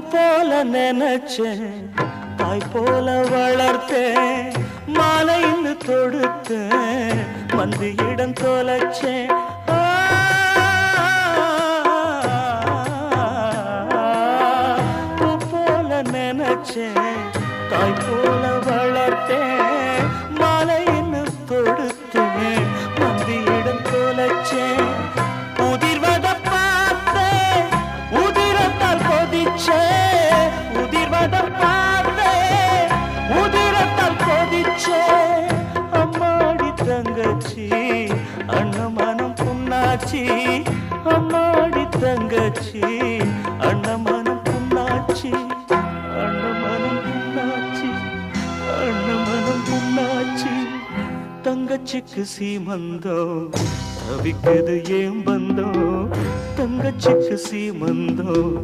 போல நினைச்சேன் தாய் போல வளர்த்தேன் மாலைன்னு தொடுத்தேன் வந்து இடம் தொலைச்சேன் பூ போல நினைச்சேன் தாய் போல வளர்த்தேன் மாலைன்னு தொடுத்தேன் வந்து இடம் தொலைச்சேன் உதிர்வத பார்த்தேன் உதிரத்தால் கொதிச்சேன் உதிர்வத பார்த்தேன் உதிரத்தால் கொதிச்சேன் அம்மாடி தங்கச்சி அண்ணமனம் புண்ணாச்சி அம்மாடி தங்கச்சி அண்ணமனம் புண்ணாச்சி அண்ணமனம் புண்ணாச்சி அண்ணமனம் புண்ணாச்சி தங்கச்சிக்கு சீமந்தம் தவிக்குது ஏன் பந்தம் தங்கச்சிக்கு சீமந்தம்